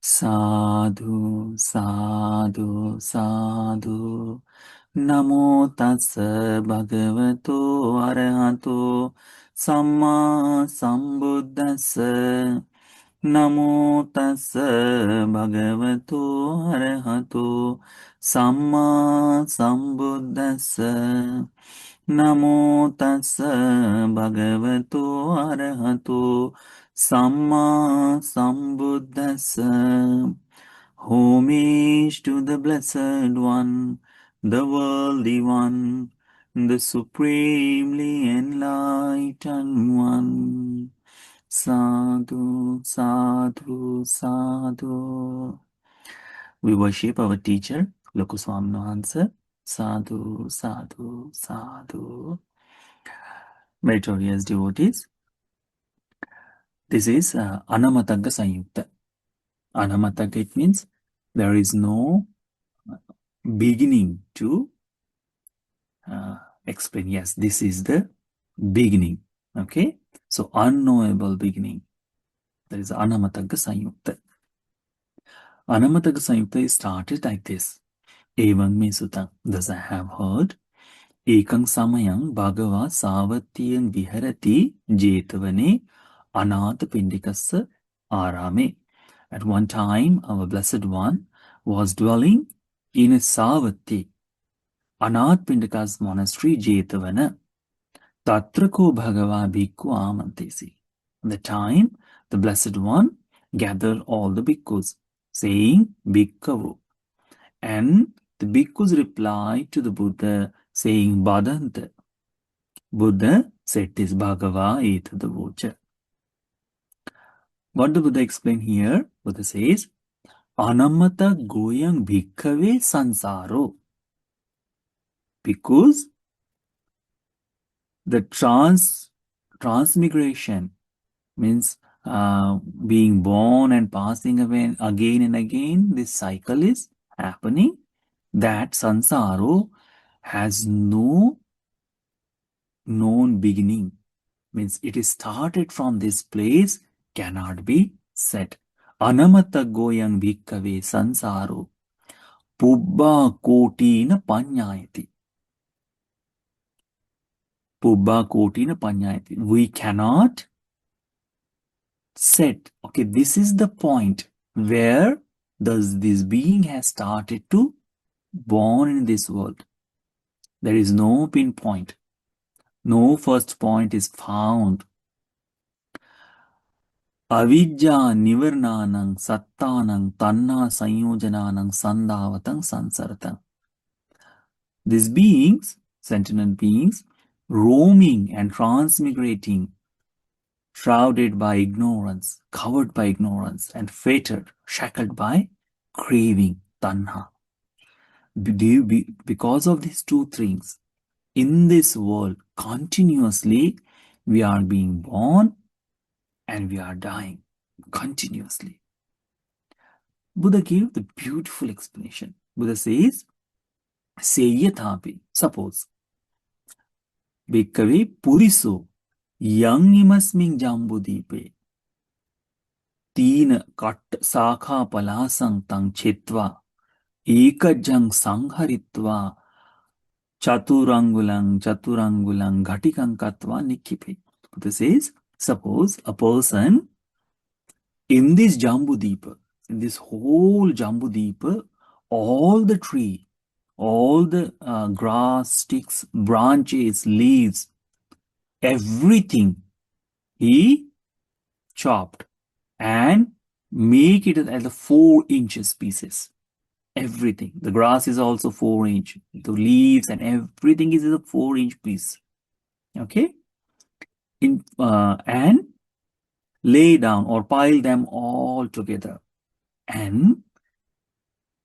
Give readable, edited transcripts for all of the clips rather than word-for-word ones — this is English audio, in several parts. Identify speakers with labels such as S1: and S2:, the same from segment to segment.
S1: Sadhu, sadhu, sadhu. Namo tassa bhagavato arahato samma sambuddhassa. Namo tassa bhagavato arahato samma sambuddhassa. Namo tassa bhagavato arahato samma sambuddhassa. Homage to the Blessed One, the Worldly One, the Supremely Enlightened One. Sadhu, sadhu, sadhu. We worship our teacher, Lokuswaminohansa. Sadhu, sadhu, sadhu. Meritorious devotees. This is anamataggasamyutta. Anamatagga, it means there is no beginning to explain. Yes, this is the beginning. Okay, so unknowable beginning. That is anamataggasamyutta. Anamataggasamyutta is started like this. Evam me sutta. Thus I have heard. Ekang samayang bhagava savatiyang viharati jetavane anatha pindikassa arame. At one time, our Blessed One was dwelling in a Savatthi, Anath Pindika's monastery, Jetavana. Tatrako Bhagava Bhikkhu Amantesi. At the time, the Blessed One gathered all the bhikkhus, saying, Bhikkhavu. And the bhikkhus replied to the Buddha, saying, Badanta. Buddha said this Bhagava etadavocha. What the Buddha explained here? Buddha says, Anamata goyang bhikkhave sansaro. Because the transmigration means being born and passing away again and again, this cycle is happening. That sansaro has no known beginning. Means it is started from this place, cannot be set. Anamata goyang bhikkhave sansaro. Pubba kotina panyayati. Pubba kotina panyayati. We cannot set. Okay, this is the point where this being has started to born in this world. There is no pinpoint. No first point is found. Avidya nivarnanang sattanang tanna sanyojananang sandavatang sansartang. These beings, sentient beings, roaming and transmigrating, shrouded by ignorance, covered by ignorance, and fettered, shackled by craving, tanha. Because of these two things, in this world, continuously, we are being born and we are dying continuously. Buddha gave the beautiful explanation. Buddha says, Seyathapi, suppose, Bhikkave Puriso, Yang imasming Jambudipe, Teen kat sakha palasang tang chetva, Ekajang sangharitva, Chaturangulang Ghatikang katva nikipe. Buddha says, suppose a person in this Jambudipa, in this whole Jambudipa, all the tree, all the grass, sticks, branches, leaves, everything he chopped and make it as a 4 inches pieces. Everything. The grass is also 4 inch. The leaves and everything is a 4 inch piece. Okay? And lay down or pile them all together. And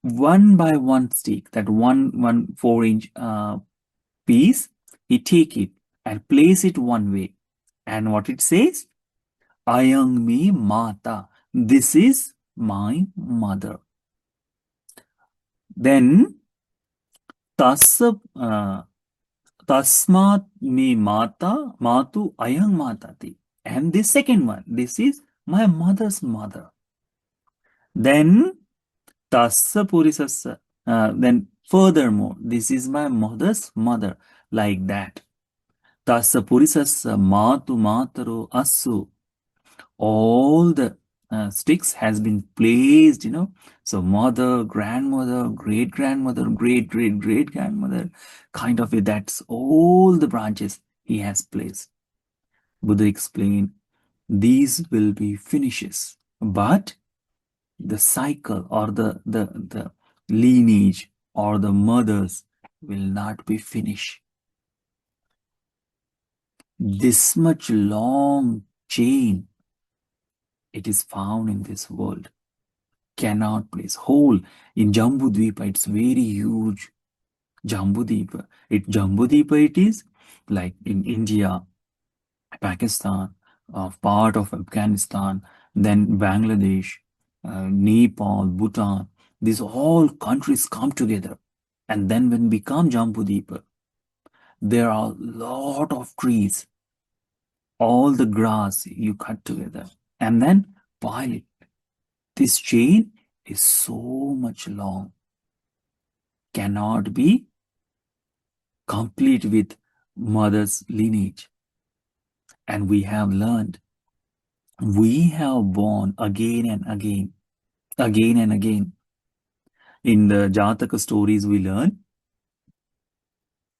S1: one by one stick, that one 4 inch piece, he take it and place it one way. And what it says? Ayang me mata. This is my mother. Then tasmat me mata matu ayang matati. And this second one, this is my mother's mother. Then Tassa Purisassa. Then furthermore, this is my mother's mother, like that. Tassa Purisassa Matu Mataro Assu. All the sticks has been placed, So mother, grandmother, great grandmother, great great great grandmother, kind of it. That's all the branches he has placed. Buddha explained, these will be finishes, but the cycle or the lineage or the mothers will not be finished. This much long chain, it is found in this world, cannot place whole. In Jambudvipa, it's very huge. Jambudvipa, it is like in India, Pakistan, part of Afghanistan, then Bangladesh, Nepal, Bhutan. These all countries come together, and then when we come Jambudvipa, there are a lot of trees. All the grass you cut together and then pile it. This chain is so much long, cannot be complete with mother's lineage. And we have learned, we have born again and again, again and again. In the Jataka stories we learn,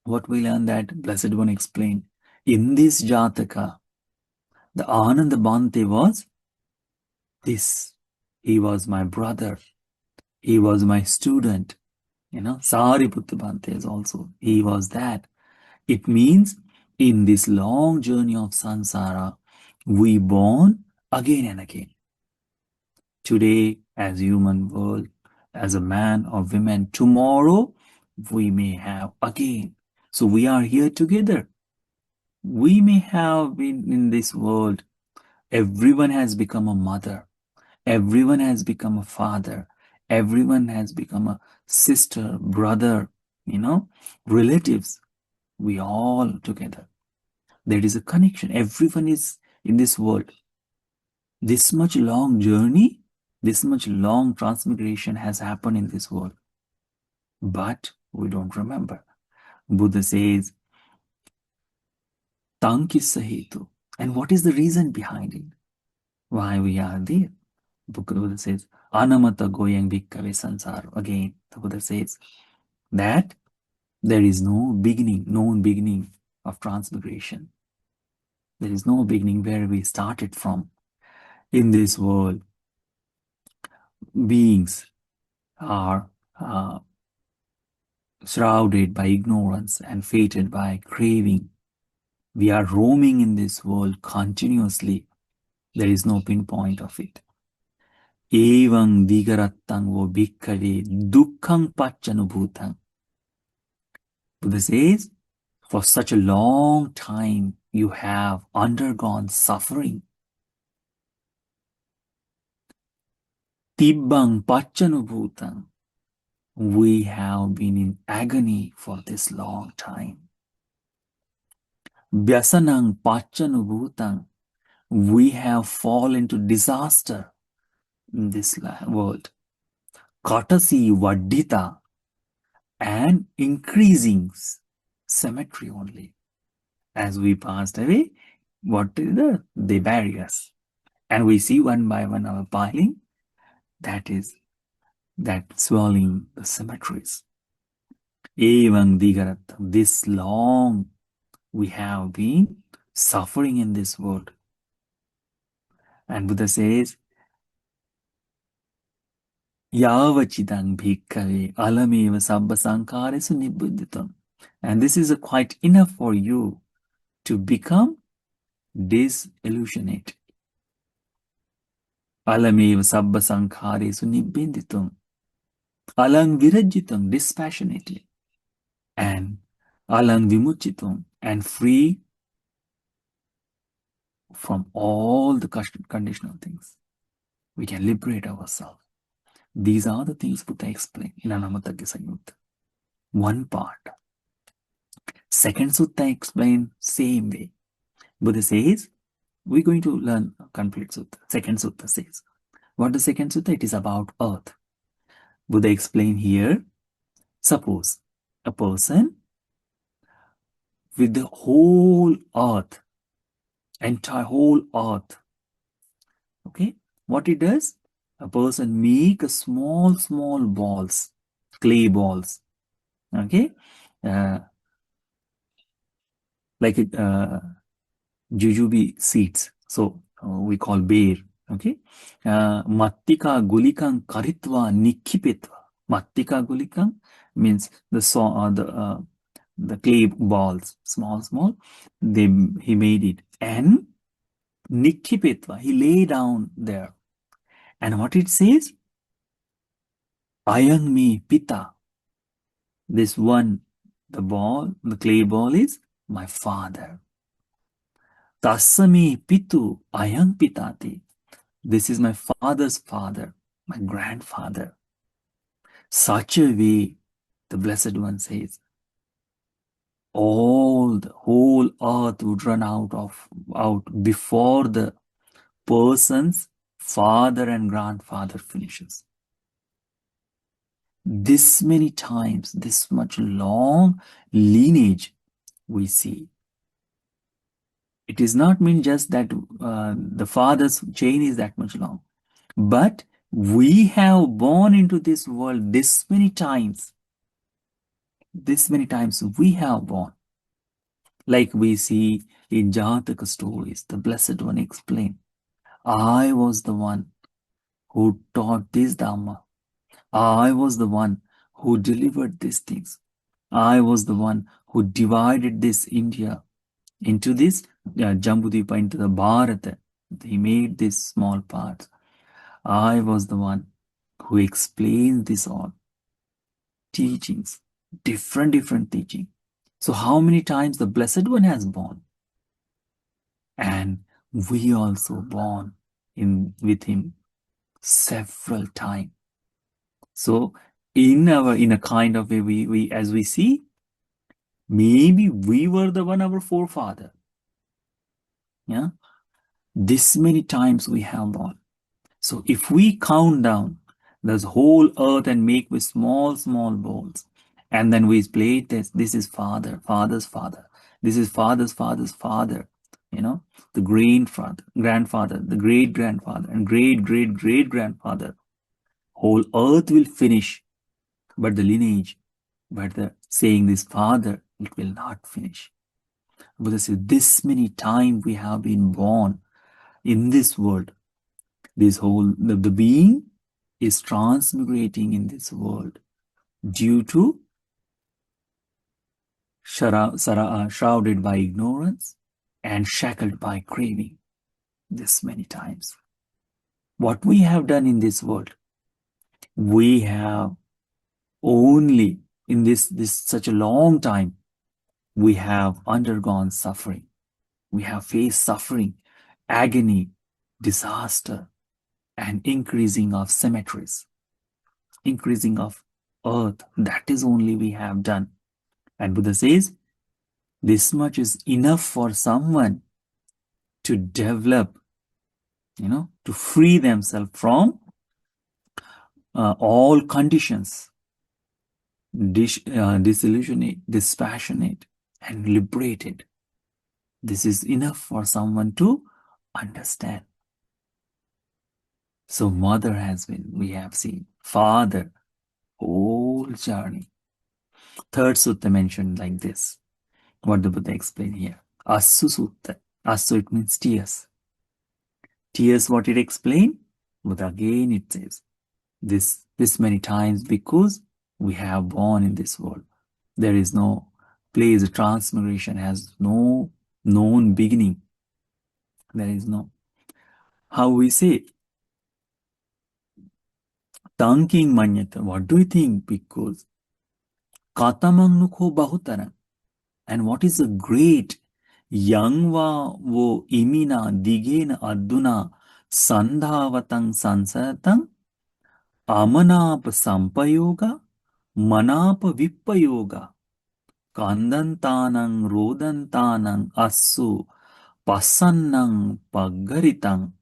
S1: what we learn that Blessed One explained. In this Jataka, the Ananda Bhante was this. He was my brother. He was my student. Sariputta Bhante is also. He was that. It means in this long journey of samsara, we born again and again. Today, as human world, as a man or woman, tomorrow we may have again. So we are here together. We may have been in this world. Everyone has become a mother. Everyone has become a father. Everyone has become a sister, brother, relatives. We all together. There is a connection. Everyone is in this world. This much long journey, this much long transmigration has happened in this world. But we don't remember. Buddha says, Tankissa hetu. And what is the reason behind it? Why we are there? Buddha says, anamataggasamyutta bhikkave sansara. Again, the Buddha says that there is no beginning, known beginning of transmigration. There is no beginning where we started from. In this world, beings are shrouded by ignorance and fated by craving. We are roaming in this world continuously. There is no pinpoint of it. Evang digarattang vo bhikkave dukkhang pacchanubhutang. Buddha says, for such a long time you have undergone suffering. Tibbang pacchanubhutang. We have been in agony for this long time. Vyasanang pacchanubhutang. We have fallen into disaster in this world. Katasi vaddita, and increasing cemetery only. As we passed away, they bury us. And we see one by one our piling, that swelling the cemeteries. Evang digaratam, this long we have been suffering in this world. And Buddha says, Yavachidang bhikkave alameva sabba sankharesu nibbudditam. And this is quite enough for you to become disillusionate. Alameva sabba sankharesu nibbinditum. Alang virajjitam, dispassionately. And alang vimuchitum, and free from all the conditional things. We can liberate ourselves. These are the things Buddha explained in anamataggasamyutta. One part. Second sutta explained same way. Buddha says, we're going to learn complete sutta. Second sutta says, What the second sutta? It is about earth. Buddha explained here, suppose a person with the whole earth, entire whole earth, okay, what it does, a person make a small balls, clay balls, okay, uh, like jujube seeds, so we call bear, okay. Mattika gulikang karitva nikkipetva. Mattika gulikang means the clay balls, small. He made it, and nikkipetva, he lay down there, and what it says, ayang me pita. This one, the clay ball is my father. Tasami pitu ayang pitati. This is my father's father, my grandfather. Such a way, the Blessed One says, the whole earth would run out before the person's father and grandfather finishes. This many times, this much long lineage we see. It is not mean just that the father's chain is that much long, but we have born into this world this many times. This many times we have born. Like we see in Jataka stories, the Blessed One explained, I was the one who taught this Dhamma. I was the one who delivered these things. I was the one who divided this India into this Jambudvipa, into the Bharata. He made these small parts. I was the one who explained this all. Teachings, different teaching. So how many times the Blessed One has born? And we also born with him several times. So in a kind of way, we as we see, maybe we were the one, our forefather. Yeah. This many times we have born. So if we count down this whole earth and make with small balls, and then we play this is father's father. This is father's father. The grandfather, the great grandfather, and great grandfather. Whole earth will finish, but the lineage, but the saying this father, it will not finish. Buddha says, this many times we have been born in this world. This whole, the being is transmigrating in this world due to shrouded by ignorance and shackled by craving. This many times. What we have done in this world, we have only in this such a long time, we have undergone suffering. We have faced suffering, agony, disaster, and increasing of cemeteries, increasing of earth. That is only we have done. And Buddha says, this much is enough for someone to develop, to free themselves from all conditions, disillusionate, dispassionate, and liberated. This is enough for someone to understand. So mother has been, we have seen, father, whole journey. Third sutta mentioned like this. What the Buddha explained here. Assu sutta. Assu, it means tears. Tears, what it explained? But again it says, this many times because we have born in this world. There is no place, transmigration has no known beginning. There is no, how we say, tanking manyata. What do you think? Because katamang nukho bahutara. And what is the great Yangva wo imina digena aduna sandhavatang sansatang amanapa sampayoga manapa vippayoga kandantanang rodantanang assu passannang paggaritang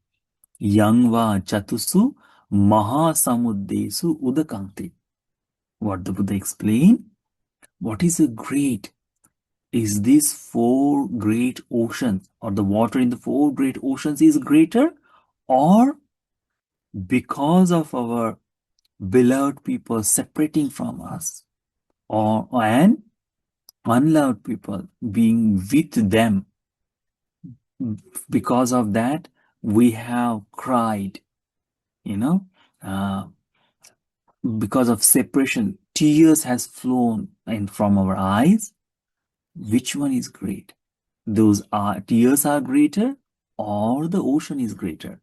S1: Yangva chatusu Mahasamuddesu Udakanti. What the Buddha explained? What is a great? Is these four great oceans, or the water in the four great oceans is greater, or because of our beloved people separating from us, or and unloved people being with them, because of that we have cried, you know, uh, because of separation, tears has flown in from our eyes. Which one is great? Those are tears are greater, or the ocean is greater?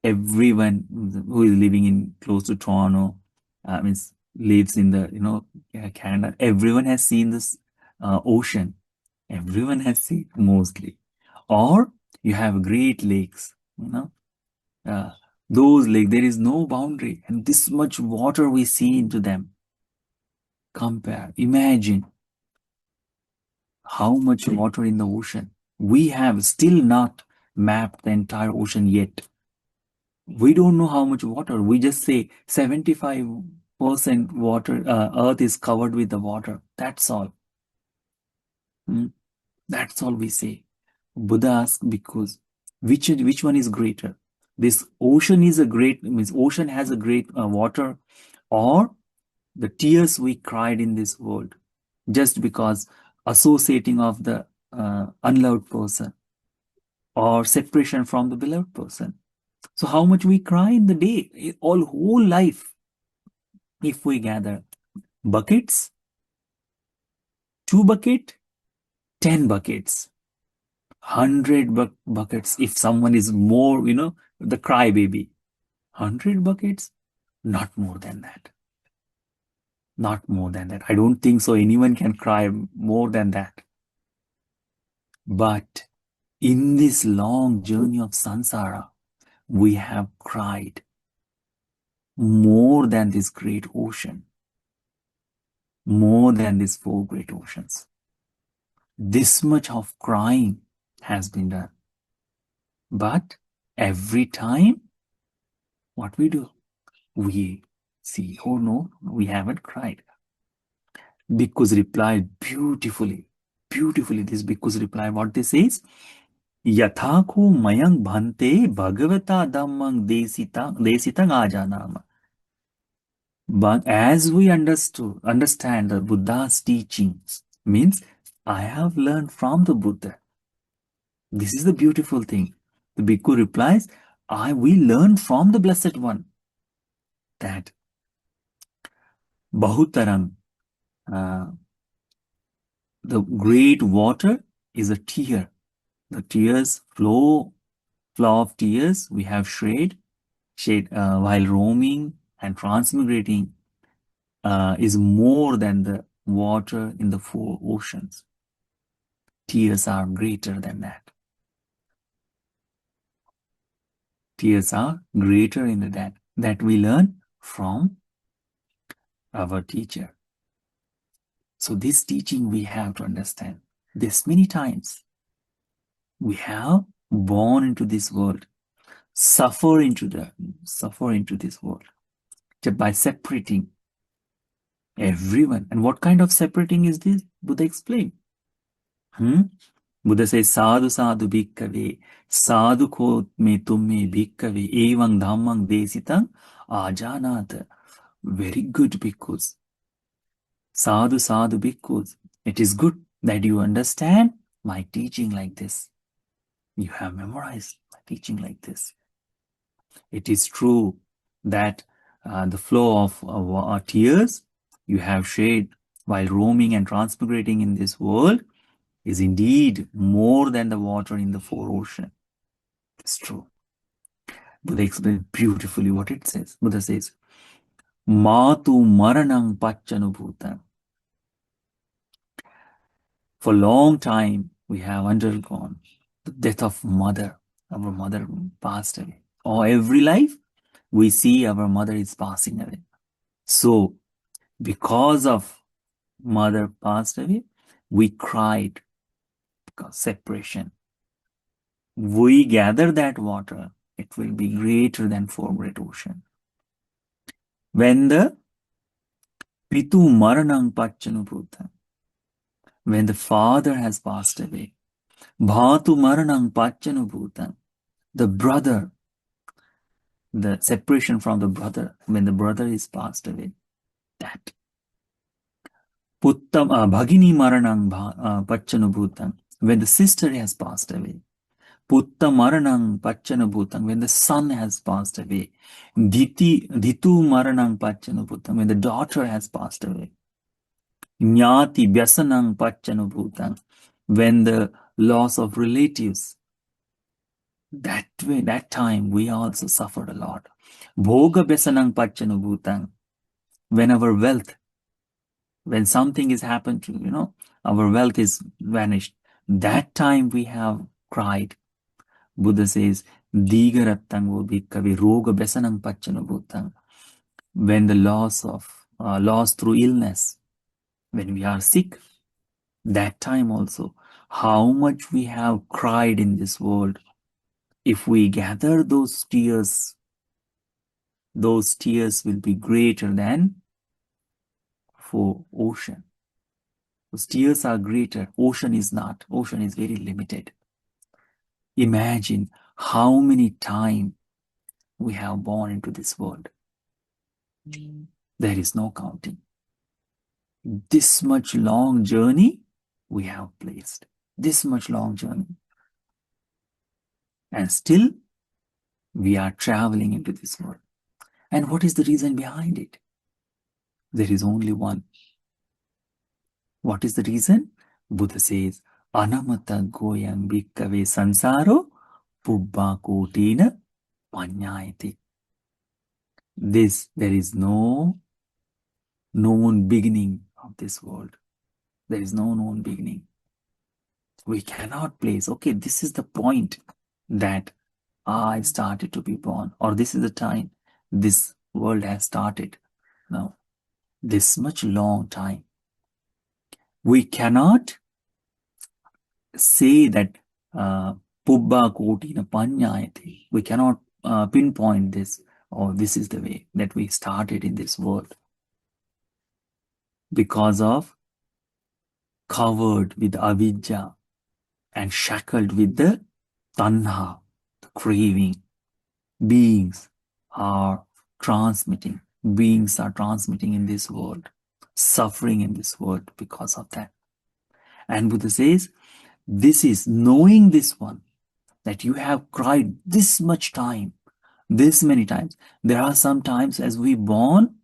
S1: Everyone who is living in close to Toronto, means lives in the Canada. Everyone has seen this ocean. Everyone has seen mostly. Or you have Great Lakes. Uh, those lakes, there is no boundary, and this much water we see into them. Compare, imagine how much water in the ocean. We have still not mapped the entire ocean yet. We don't know how much water. We just say 75% water, earth is covered with the water. That's all. That's all we say. Buddha asked, because which one is greater? This ocean is a great, means ocean has a great water, or the tears we cried in this world just because associating of the unloved person, or separation from the beloved person. So how much we cry in the day, all whole life, if we gather buckets, 2 bucket, 10 buckets, 100 buckets. If someone is more, the crybaby, 100 buckets, not more than that. Not more than that. I don't think so. Anyone can cry more than that. But in this long journey of samsara, we have cried more than this great ocean, more than these four great oceans. This much of crying has been done. But every time, what we do? We see, oh no, we haven't cried. Bhikkhus replied beautifully. Beautifully, this Bhikkhus replied, what this is? Yathako mayang bhante bhagavata dhammang desitang ajanama. But as we understand the Buddha's teachings, means I have learned from the Buddha. This is the beautiful thing. The Bhikkhu replies, we learn from the Blessed One that Bahutarang, the great water, is a tear. The tears, flow of tears we have shed while roaming and transmigrating, is more than the water in the four oceans. Tears are greater than that. Tears are greater in that we learn from our teacher. So this teaching we have to understand. This many times we have born into this world, suffer into this world by separating everyone. And what kind of separating is this? Buddha explained. Buddha says, sadhu sadhu bhikkhave, sadhu ko me tumme bhikkhave, evang dhammang desitang ajanat. Very good, bhikkhus. Sadhu sadhu bhikkhus. It is good that you understand my teaching like this. You have memorized my teaching like this. It is true that the flow of tears you have shed while roaming and transmigrating in this world is indeed more than the water in the four oceans. It's true. Buddha explains beautifully what it says. Buddha says, Matu maranang pacchanubhutam. For a long time, we have undergone the death of mother. Our mother passed away. Or every life, we see our mother is passing away. So, because of mother passed away, we cried because separation. We gather that water it will be greater than 4 great ocean. When the Pitu Maranang Pachanubhuta, when the father has passed away, Bhatu Maranang Pachanubhuta, the brother, the separation from the brother, when the brother is passed away, that. Puttam Bhagini Maranang Pachanubhutam, when the sister has passed away. Putta Maranang Pachanubhutam, when the son has passed away. Ditu Maranang Pachanubhutam, when the daughter has passed away. Nyati Vyasanang Pachanubhutam, when the loss of relatives. That way, that time we also suffered a lot. Bhoga Vyasanang Pachanubhutam, when our wealth, when something has happened to, our wealth is vanished. That time we have cried. Buddha says, Digarattang bhikavi roga besanang pachanubhutang. When the loss through illness, when we are sick, that time also, how much we have cried in this world. If we gather those tears will be greater than 4 ocean. Those tears are greater. Ocean is not. Ocean is very limited. Imagine how many times we have born into this world. There is no counting. This much long journey we have placed. This much long journey. And still we are traveling into this world. And what is the reason behind it? There is only one. What is the reason? Buddha says, anamataggasamyutta bhikkhave sansaro pubba kotina panyayati. There is no known beginning of this world. There is no known beginning. We cannot place, okay, this is the point that I started to be born, or this is the time this world has started. No, this much long time. We cannot say that Pubba Kotina Panyayati. We cannot pinpoint this, or this is the way that we started in this world. Because of covered with avidya and shackled with the tanha, the craving, beings are transmitting in this world, suffering in this world because of that. And Buddha says, this is knowing this one, that you have cried this much time, this many times. There are some times as we born,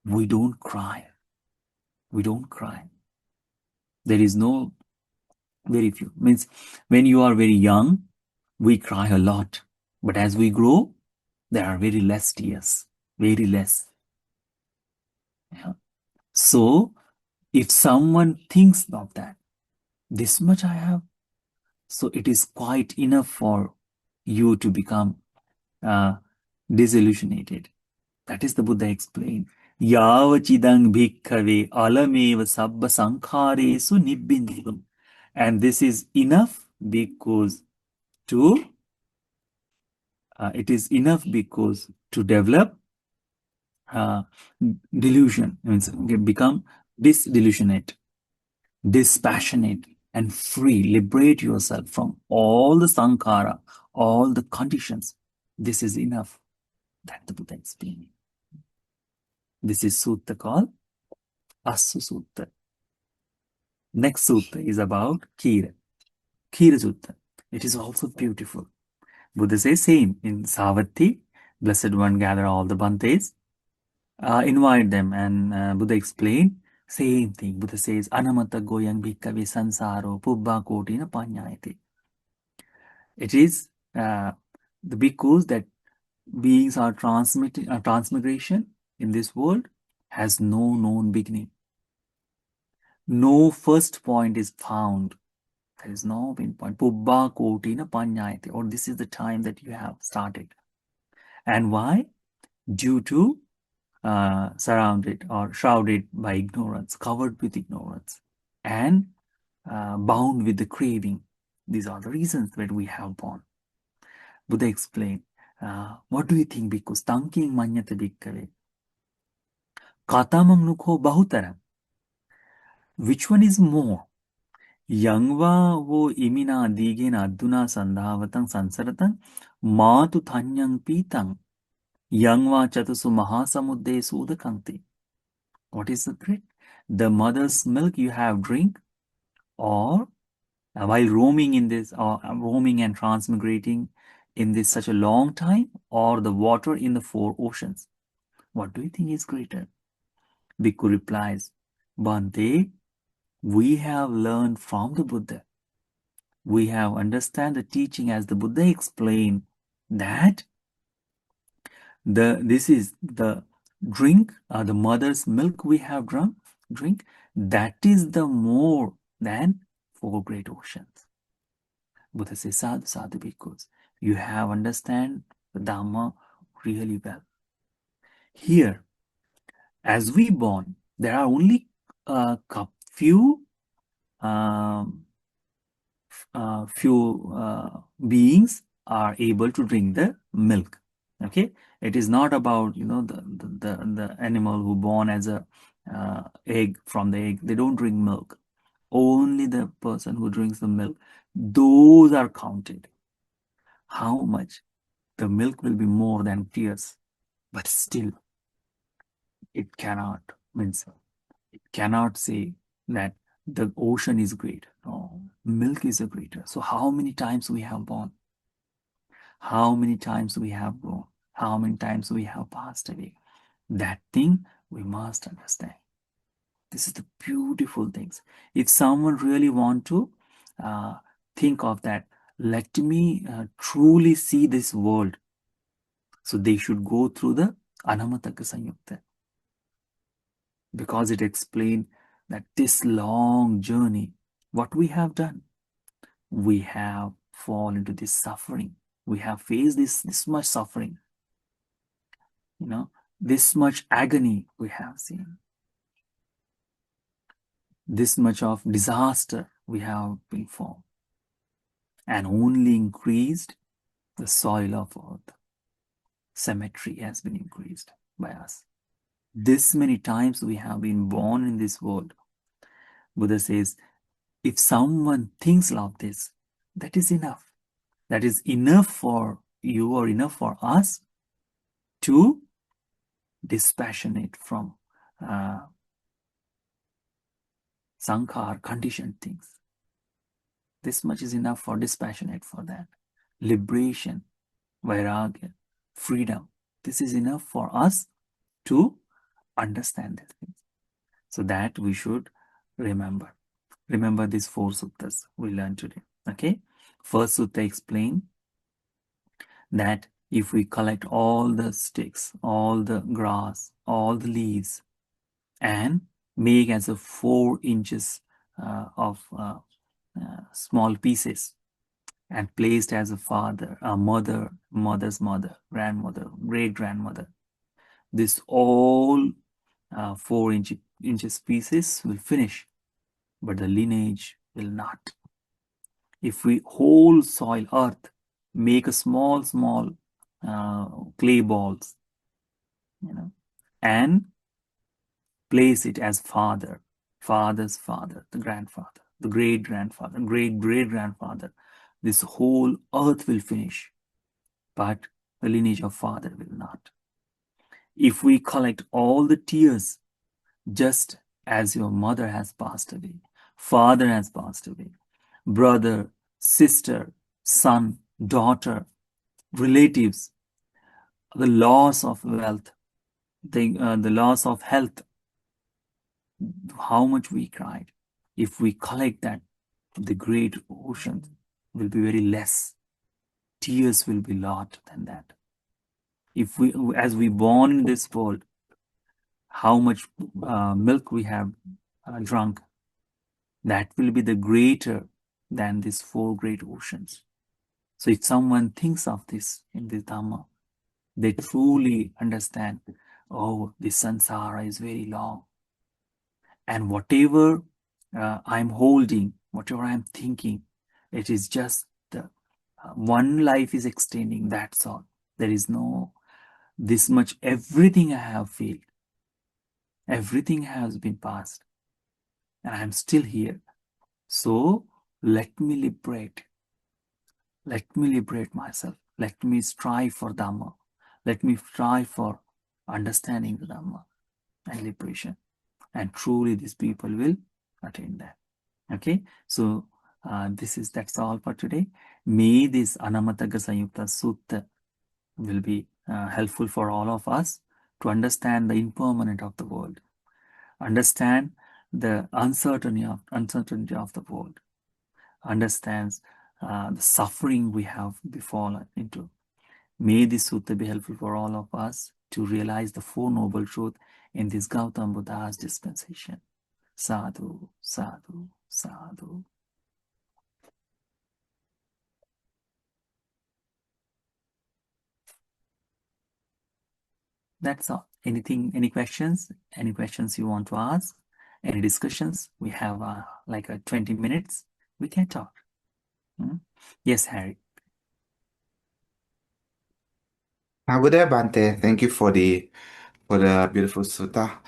S1: we don't cry. We don't cry. There is no, very few. Means when you are very young, we cry a lot. But as we grow, there are very less tears. Very less. Yeah. So, if someone thinks of that, this much I have, so it is quite enough for you to become disillusionated. That is the Buddha explained. Yavachidang bhikkhave alameva sabba sankharesu nibbindham. And this is enough because it is enough because to develop delusion, means become disillusionate, dispassionate, and free. Liberate yourself from all the sankhara, all the conditions. This is enough. That the Buddha explained. This is sutta called Assu Sutta. Next sutta is about Kira. Kira Sutta. It is also beautiful. Buddha says same in Savatthi, Blessed One, gather all the Bhantes, invite them, and Buddha explained same thing. Buddha says anamataggasamyutta bhikkhave sansaro pubba kotina panyayati. It is the bhikkhus that beings are transmigration in this world has no known beginning. No first point is found. There is no pinpoint. Pubba kotina panyayati, or this is the time that you have started. And why? Due to surrounded or shrouded by ignorance, covered with ignorance, and bound with the craving. These are the reasons that we have born. Buddha explained, what do you think, because tangking manyata bhikkave? Katamang nukho bahutaram. Which one is more? Yangva wo imina digena aduna sandhavatang sansaratang matu thanyang pitang yangva chatusu mahasamudde sudakangti. What is the great? The mother's milk you have drink, or while roaming in this, or roaming and transmigrating in this such a long time, or the water in the four oceans? What do you think is greater? Bhikkhu replies, Bhante, we have learned from the Buddha. We have understand the teaching as the Buddha explained that this is the drink, the mother's milk we have drink, that is the more than four great oceans. Buddha says, sadhu, sadhu, because you have understand the Dhamma really well. Here, as we born, there are only a few beings are able to drink the milk. Okay, it is not about the animal who born as a egg. From the egg, they don't drink milk. Only the person who drinks the milk, those are counted. How much? The milk will be more than tears, but still it cannot say that the ocean is great. No, milk is a greater. So how many times we have born? How many times we have grown? How many times we have passed away? That thing we must understand. This is the beautiful things. If someone really want to think of that, let me truly see this world. So they should go through the anamataggasamyutta, because it explains that this long journey, what we have done, we have fallen into this suffering. We have faced this much suffering. This much agony we have seen. This much of disaster we have been formed, and only increased the soil of earth. Cemetery has been increased by us. This many times we have been born in this world. Buddha says, if someone thinks of this, that is enough. That is enough for you, or enough for us, to dispassionate from sankhar, conditioned things. This much is enough for dispassionate for that. Liberation, vairagya, freedom. This is enough for us to understand these things. So that we should remember. Remember these four suttas we learned today. Okay? First sutta explained that if we collect all the sticks, all the grass, all the leaves, and make as a 4 inches of small pieces, and placed as a father, a mother, mother's mother, grandmother, great grandmother, this all 4 inches pieces will finish, but the lineage will not. If we whole soil earth make a small clay balls, and place it as father, father's father, the grandfather, the great grandfather, great great grandfather, this whole earth will finish, but the lineage of father will not. If we collect all the tears, just as your mother has passed away, father has passed away, brother, sister, son, daughter, relatives, the loss of wealth, the loss of health, how much we cried. If we collect that, the great ocean will be very less. Tears will be lot than that. If we, as we born in this world, how much milk we have drunk, that will be the greater than these 4 great oceans. So if someone thinks of this in this Dhamma, they truly understand, oh, this samsara is very long. And whatever I'm holding, whatever I'm thinking, it is just the One life is extending, that's all. There is no this much, everything I have failed. Everything has been passed. And I'm still here. So let me liberate. Let me liberate myself. Let me strive for Dhamma. Let me strive for understanding the Dhamma and liberation. And truly these people will attain that. Okay, so that's all for today. May this anamataggasamyutta sutta will be helpful for all of us to understand the impermanent of the world, understand the uncertainty of the world, understands the suffering we have befallen into. May this sutta be helpful for all of us to realize the Four Noble Truths in this Gautam Buddha's dispensation. Sadhu, sadhu, sadhu. That's all. Any questions? Any questions you want to ask? Any discussions? We have like 20 minutes. We can talk. Yes, Harry.
S2: Buddha Bante, thank you for the beautiful sutta.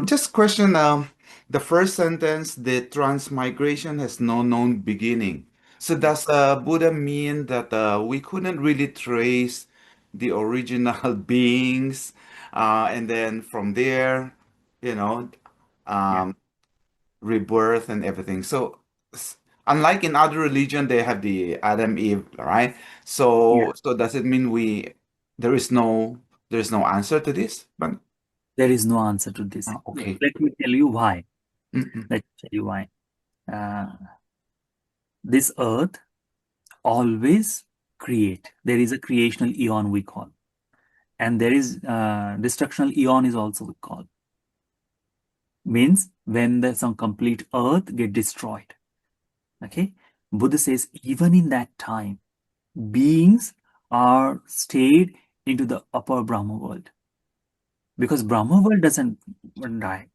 S2: Just question, the first sentence, the transmigration has no known beginning. So
S1: Yeah.
S2: does Buddha mean that we couldn't really trace the original beings, and then from there, you know,
S1: Yeah.
S2: um, rebirth and everything? So unlike in other religion, they have the Adam Eve, right?
S1: Yeah.
S2: So does it mean there is no answer to this? But
S1: There is no answer to this.
S2: okay.
S1: Let me tell you why.
S2: Mm-mm.
S1: Let me tell you why. Uh, this earth always create. There is a creational eon we call, and there is destructional eon is also we call. Means when the some complete earth get destroyed. Okay, Buddha says even in that time, beings are stayed into the upper Brahma world because Brahma world doesn't die.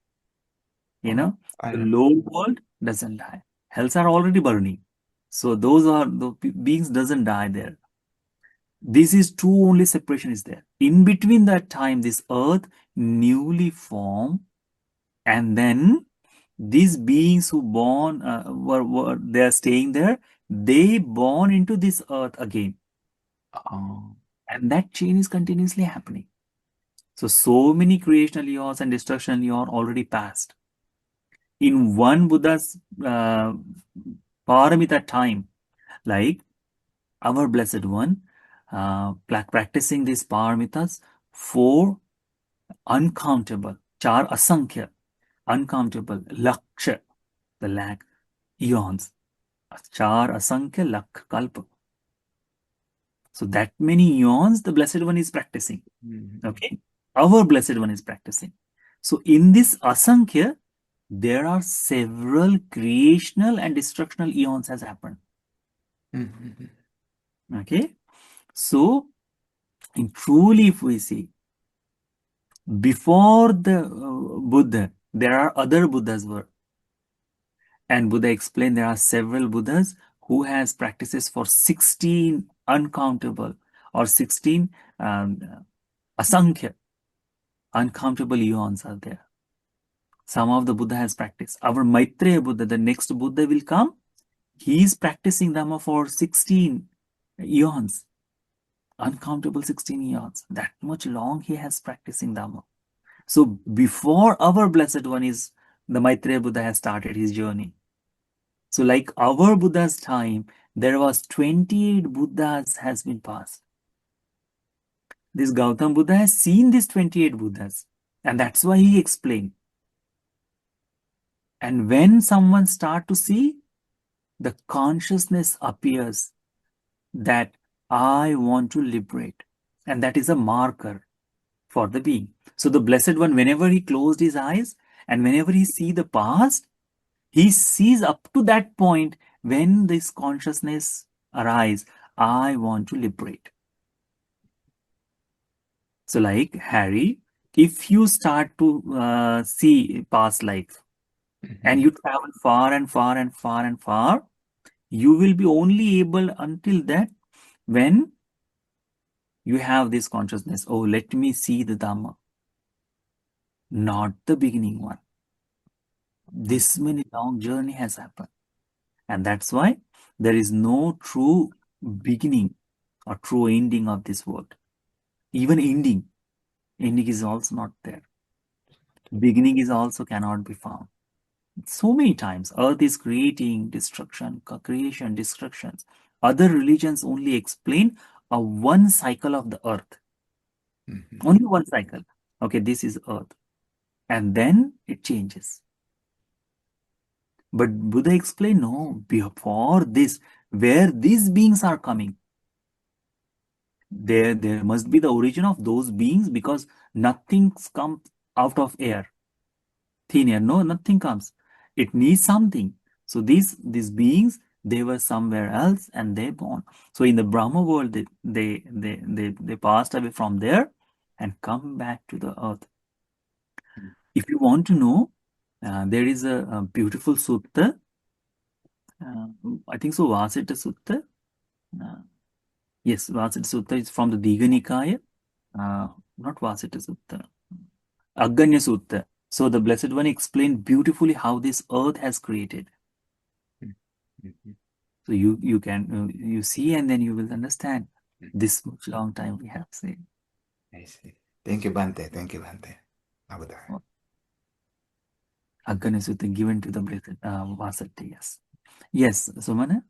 S1: You
S2: Oh,
S1: know,
S2: I
S1: the
S2: don't.
S1: low world doesn't die. Hells are already burning, so those are the beings doesn't die there. This is true. Only separation is there. In between that time, this earth newly formed, and then these beings who born were they are staying there. They born into this earth again,
S2: Oh.
S1: and that chain is continuously happening. So many creational years and destructional years already passed. In one Buddha's paramita time, like our blessed one, practicing these paramitas for uncountable, char asankhya, uncountable, laksha, the lakh, eons, char asankhya lakh kalpa. So that many eons the blessed one is practicing.
S2: Mhm.
S1: Okay, our blessed one is practicing. So in this asankhya, there are several creational and destructional eons has happened.
S2: Mhm.
S1: Okay, so in truly, if we see before the Buddha, there are other Buddhas were, and Buddha explained there are several Buddhas who has practices for 16 uncountable or 16 um, asankhya, uncountable eons are there. Some of the Buddha has practiced. Our Maitreya Buddha, the next Buddha will come. He is practicing Dhamma for 16 eons, uncountable 16 eons. That much long he has practicing Dhamma. So before our blessed one is the Maitreya Buddha has started his journey. So like our Buddha's time, there was 28 Buddhas has been passed. This Gautam Buddha has seen these 28 Buddhas, and that's why he explained. And when someone start to see, the consciousness appears that I want to liberate. And that is a marker for the being. So the Blessed One, whenever he closed his eyes and whenever he see the past, he sees up to that point when this consciousness arise, I want to liberate. So like Harry, if you start to see past life and
S2: Mhm.
S1: you travel far and far and far and far, you will be only able until that When you have this consciousness, oh, let me see the Dhamma, not the beginning one.
S2: Mm,
S1: This many long journey has happened. And that's why there is no true beginning or true ending of this world. Even ending is also not there. Beginning is also cannot be found. So many times, earth is creating destruction, creation, destructions. Other religions only explain a one cycle of the earth,
S2: mhm,
S1: only one cycle. Okay, this is earth, and then it changes. But Buddha explained, no, before this, where these beings are coming, there must be the origin of those beings, because nothing comes out of air, thin air. No, nothing comes. It needs something. So these beings, they were somewhere else and they born. So in the Brahma world, they passed away from there and come back to the earth.
S2: mm,
S1: If you want to know, there is a beautiful sutta. Uh, I think so, Vasita Sutta. Uh, yes, Vasita Sutta is from the Diga Nikaya. Not Vasita Sutta. Aganya Sutta. So the Blessed One explained beautifully how this earth has created.
S2: mm, mhm,
S1: So you can you see, and then you will understand
S2: mm.
S1: this much long time we have said.
S2: I see. Thank you, Bante. Thank you, Bante. Nabudaya.
S1: Oh, Aganya Sutta given to the Blessed Vasati. Yes. Yes, Sumana.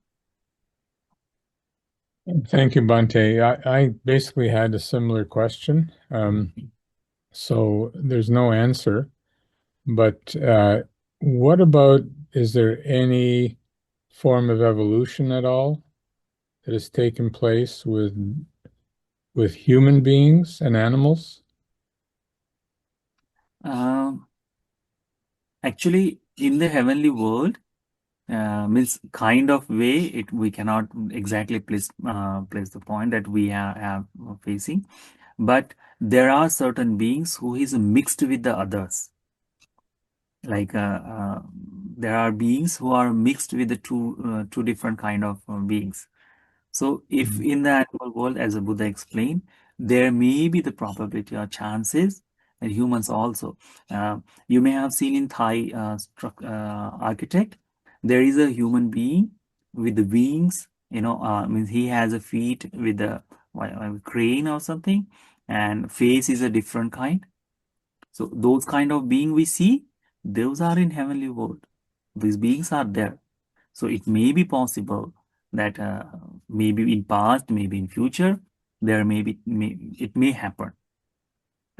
S3: Thank you, Bante. I basically had a similar question. So there's no answer, but what about, is there any form of evolution at all that has taken place with human beings and animals?
S1: Um, Actually, in the heavenly world, means kind of way, it we cannot exactly place the point that we have facing, but there are certain beings who is mixed with the others. Like there are beings who are mixed with the two different kind of beings. So if
S3: Mhm.
S1: in the animal world, as the Buddha explained, there may be the probability or chances that humans also. You may have seen in Thai architect, there is a human being with the wings. Means he has a feet with a crane or something, and face is a different kind. So those kind of being we see, those are in heavenly world. These beings are there. So it may be possible that maybe in past, maybe in future, there it may happen.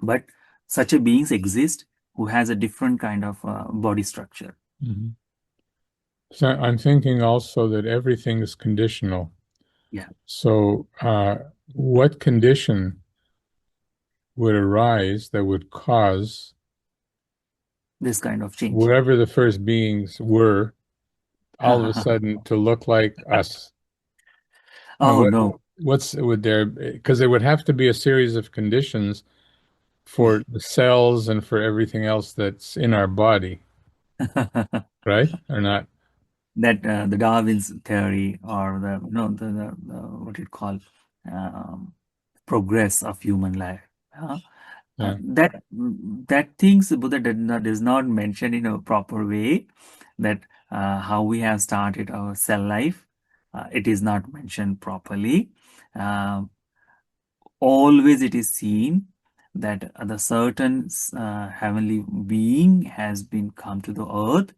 S1: But such a beings exist who has a different kind of body structure.
S3: Mhm. So I'm thinking also that everything is conditional.
S1: Yeah,
S3: So what condition would arise that would cause
S1: this kind of change.
S3: wherever the first beings were all of a sudden to look like us? Now,
S1: Oh no.
S3: what's would there, because there would have to be a series of conditions for the cells and for everything else that's in our body, right? Or not?
S1: That the Darwin's theory, or the what it called, progress of human life.
S3: Yeah.
S1: That things Buddha does not mention in a proper way, that how we have started our cell life. It is not mentioned properly. Um Always it is seen that the certain heavenly being has been come to the earth,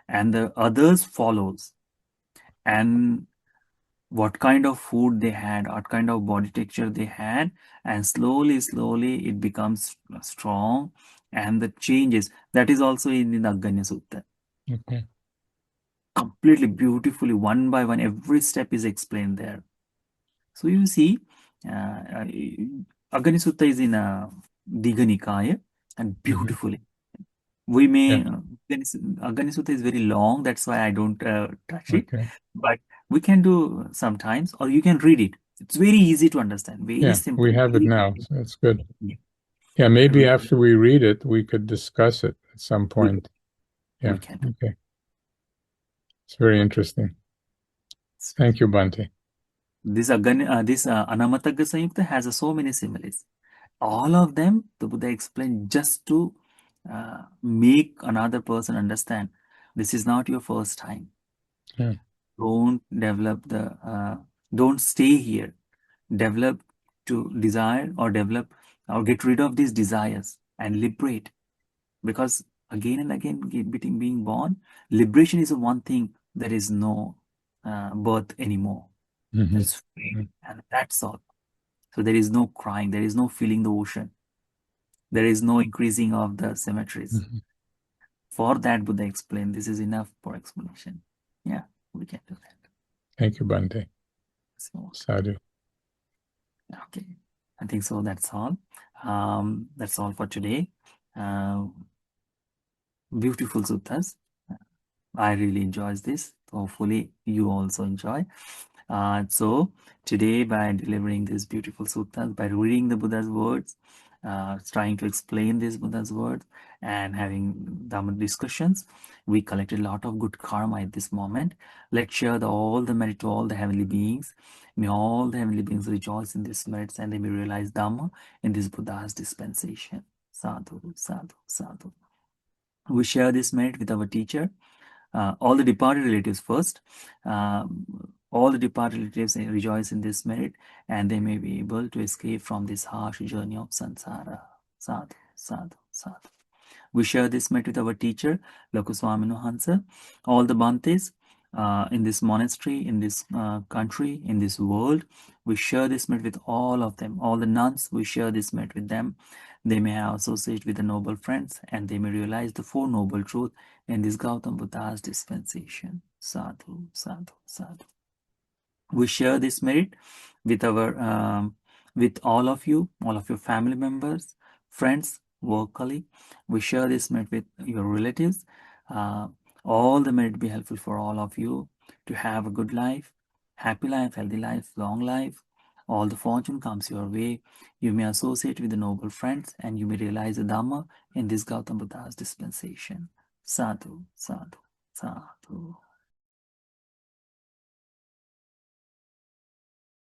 S1: and the others follows, and what kind of food they had, what kind of body texture they had, and slowly it becomes strong, and the changes. That is also in the Aganya Sutta.
S3: Okay.
S1: Completely beautifully, one by one, every step is explained there. So you see, Aganya Sutta is in Diga Nikaya, and
S3: Mhm.
S1: beautifully. We
S3: Yeah.
S1: may, Aganya Sutta is very long, that's why I don't touch it,
S3: Okay.
S1: but we can do sometimes, or you can read it. It's very easy to understand, very
S3: Yeah.
S1: simple,
S3: We have it
S1: very
S3: now, so that's good.
S1: yeah.
S3: Yeah. Maybe
S1: Re-
S3: after we read it, we could discuss it at some
S1: we,
S3: point.
S1: we
S3: Yeah.
S1: can do.
S3: Okay. It's very interesting. Thank you, Bante.
S1: This anamataggasamyutta has so many similes. All of them, the Buddha explained just to make another person understand this is not your first time.
S3: Yeah.
S1: Don't develop don't stay here. Develop to desire or develop or get rid of these desires and liberate. Because again and again, being born, liberation is the one thing. There is no birth anymore. There is free, and that's all. So there is no crying, there is no feeling the ocean, there is no increasing of the symmetries. For that, Buddha explained this is enough for explanation. Yeah, we can do that.
S3: Thank you, Bante.
S1: So,
S3: Sadhu.
S1: okay, I think so. That's all. That's all for today. Beautiful suttas. I really enjoys this. Hopefully, you also enjoy. So today, by delivering these beautiful suttas, by reading the Buddha's words, trying to explain these Buddha's words, and having Dhamma discussions, we collected a lot of good karma at this moment. Let's share all the merit to all the heavenly beings. May all the heavenly beings rejoice in these merits, and they may realize Dhamma in this Buddha's dispensation. Sadhu, sadhu, sadhu. We share this merit with our teacher. All the departed relatives first. All the departed relatives rejoice in this merit, and they may be able to escape from this harsh journey of samsara. Sadhu, sadhu, sadhu. We share this merit with our teacher, Lokuswaminu Hansa. All the Bhantes in this monastery, in this country, in this world, we share this merit with all of them. All the nuns, we share this merit with them. They may associate with the noble friends, and they may realize the Four Noble Truths in this Gautam Buddha's dispensation. Sadhu, sadhu, sadhu. We share this merit with with all of your family members, friends, work colleague. We share this merit with your relatives. All the merit be helpful for all of you to have a good life, happy life, healthy life, long life. All the fortune comes your way. You may associate with the noble friends, and you may realize the Dhamma in this Gautam Buddha's dispensation. Sadhu, sadhu, sadhu.